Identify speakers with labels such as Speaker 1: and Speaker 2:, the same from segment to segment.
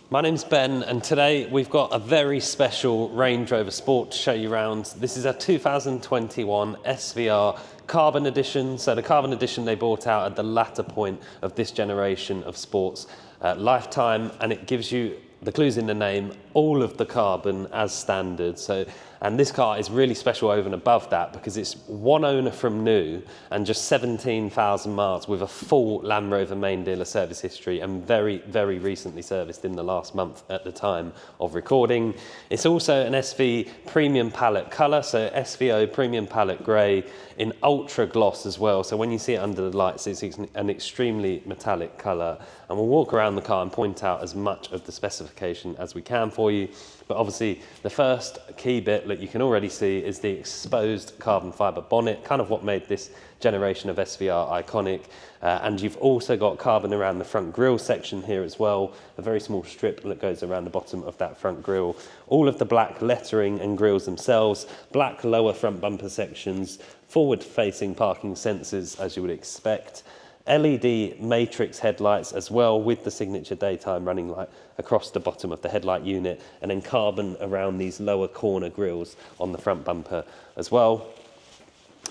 Speaker 1: My name's Ben, and today we've got a very special Range Rover Sport to show you around. This is a 2021 SVR Carbon Edition. So the Carbon Edition they brought out at the latter point of this generation of sports lifetime, and it gives you, the clue's in the name, all of the carbon as standard. And this car is really special over and above that because it's one owner from new and just 17,000 miles with a full Land Rover main dealer service history and very, very recently serviced in the last month at the time of recording. It's also an SV Premium Palette colour, so SVO Premium Palette Grey in ultra gloss as well. So when you see it under the lights, it's an extremely metallic colour. And we'll walk around the car and point out as much of the specification as we can for you. But obviously the first key bit that you can already see is the exposed carbon fibre bonnet, kind of what made this generation of SVR iconic. And you've also got carbon around the front grille section here as well, a very small strip that goes around the bottom of that front grille. All of the black lettering and grilles themselves, black lower front bumper sections, forward-facing parking sensors as you would expect. LED matrix headlights as well, with the signature daytime running light across the bottom of the headlight unit, and then carbon around these lower corner grilles on the front bumper as well.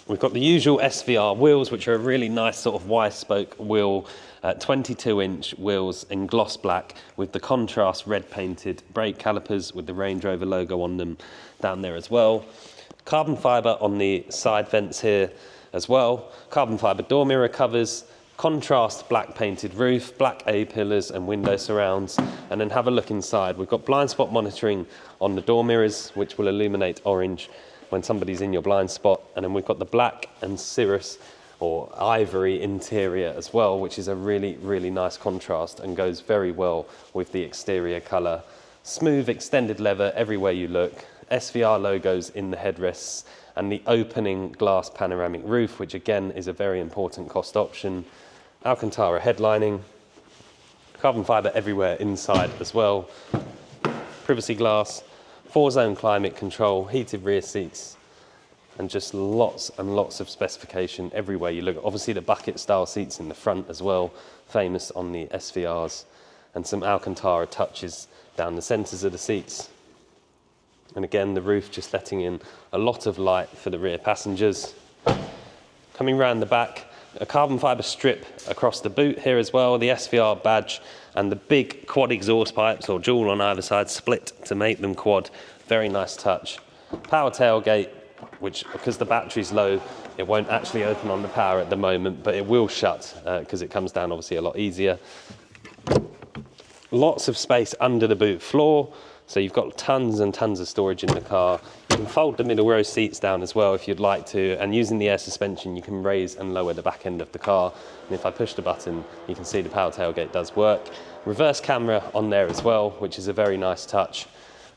Speaker 1: We've got the usual SVR wheels, which are a really nice sort of Y-spoke wheel, 22-inch wheels in gloss black with the contrast red painted brake calipers with the Range Rover logo on them down there as well. Carbon fibre on the side vents here as well. Carbon fibre door mirror covers, contrast black painted roof, black A-pillars and window surrounds. And then have a look inside. We've got blind spot monitoring on the door mirrors, which will illuminate orange when somebody's in your blind spot. And then we've got the black and cirrus or ivory interior as well, which is a really, really nice contrast and goes very well with the exterior colour. Smooth extended leather everywhere you look. SVR logos in the headrests and the opening glass panoramic roof, which again is a very important cost option. Alcantara headlining, carbon fibre everywhere inside as well. Privacy glass, 4-zone climate control, heated rear seats, and just lots and lots of specification everywhere you look. Obviously the bucket style seats in the front as well, famous on the SVRs, and some Alcantara touches down the centres of the seats. And again, the roof just letting in a lot of light for the rear passengers. Coming round the back, a carbon fibre strip across the boot here as well, the SVR badge and the big quad exhaust pipes, or dual on either side, split to make them quad. Very nice touch. Power tailgate, which because the battery's low, it won't actually open on the power at the moment, but it will shut because it comes down obviously a lot easier. Lots of space under the boot floor. So you've got tons and tons of storage in the car. You can fold the middle row seats down as well if you'd like to, and using the air suspension you can raise and lower the back end of the car. And if I push the button, you can see the power tailgate does work. Reverse camera on there as well, which is a very nice touch.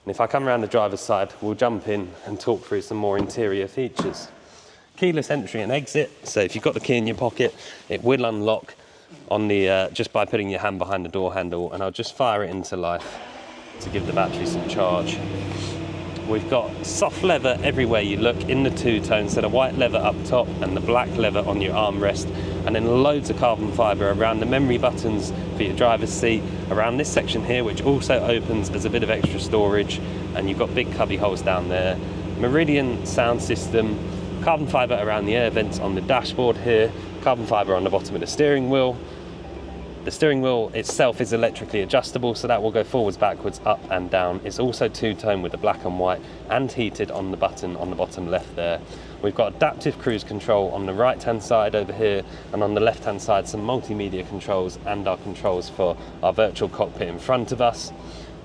Speaker 1: And if I come around the driver's side, we'll jump in and talk through some more interior features. Keyless entry and exit, so if you've got the key in your pocket, it will unlock on the just by putting your hand behind the door handle, and I'll just fire it into life to give the battery some charge. We've got soft leather everywhere you look in the two-tone, so the white leather up top and the black leather on your armrest, and then loads of carbon fibre around the memory buttons for your driver's seat, around this section here, which also opens as a bit of extra storage, and you've got big cubby holes down there. Meridian sound system, carbon fibre around the air vents on the dashboard here, carbon fibre on the bottom of the steering wheel. The steering wheel itself is electrically adjustable, so that will go forwards, backwards, up and down. It's also two-tone with the black and white and heated on the button on the bottom left there. We've got adaptive cruise control on the right-hand side over here, and on the left-hand side some multimedia controls and our controls for our virtual cockpit in front of us.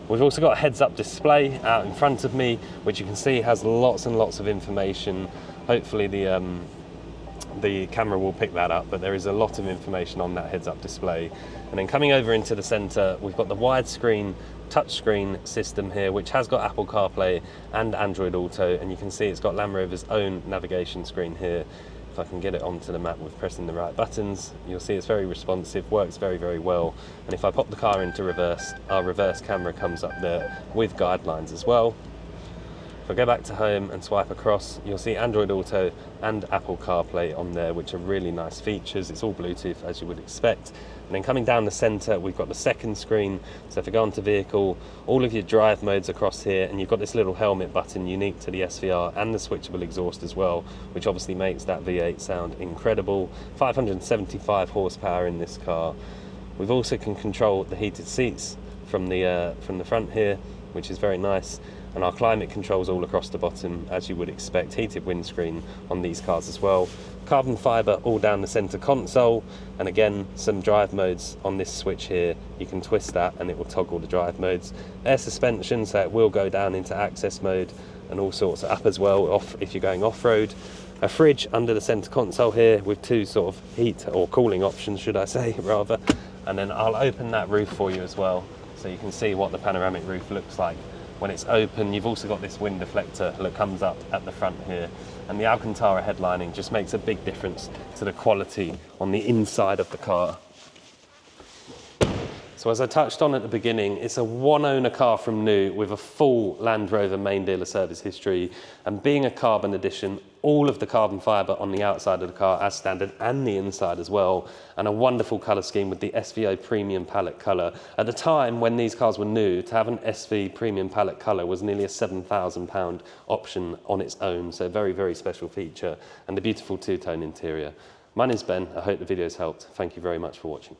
Speaker 1: We've also got a heads-up display out in front of me, which you can see has lots and lots of information. Hopefully the camera will pick that up, but there is a lot of information on that heads-up display. And then coming over into the centre, we've got the widescreen touchscreen system here, which has got Apple CarPlay and Android Auto, and you can see it's got Land Rover's own navigation screen here. If I can get it onto the map with pressing the right buttons, you'll see it's very responsive, works very, very well. And if I pop the car into reverse, our reverse camera comes up there with guidelines as well. If I go back to home and swipe across, you'll see Android Auto and Apple CarPlay on there, which are really nice features. It's all Bluetooth, as you would expect. And then coming down the center, we've got the second screen. So if I go onto vehicle, all of your drive modes across here, and you've got this little helmet button unique to the SVR and the switchable exhaust as well, which obviously makes that V8 sound incredible. 575 horsepower in this car. We've also can control the heated seats from the front here, which is very nice. And our climate controls all across the bottom, as you would expect. Heated windscreen on these cars as well. Carbon fibre all down the centre console, and again some drive modes on this switch here. You can twist that and it will toggle the drive modes. Air suspension, so it will go down into access mode and all sorts, up as well off if you're going off-road. A fridge under the centre console here with two sort of heat or cooling options, should I say, rather. And then I'll open that roof for you as well, so you can see what the panoramic roof looks like when it's open. You've also got this wind deflector that comes up at the front here, and the Alcantara headlining just makes a big difference to the quality on the inside of the car. So as I touched on at the beginning, it's a one-owner car from new with a full Land Rover main dealer service history, and being a carbon edition, all of the carbon fibre on the outside of the car as standard and the inside as well, and a wonderful colour scheme with the SVO Premium Palette colour. At the time when these cars were new, to have an SV Premium Palette colour was nearly a £7,000 option on its own, so very, very special feature, and the beautiful two-tone interior. My name's Ben, I hope the video's helped. Thank you very much for watching.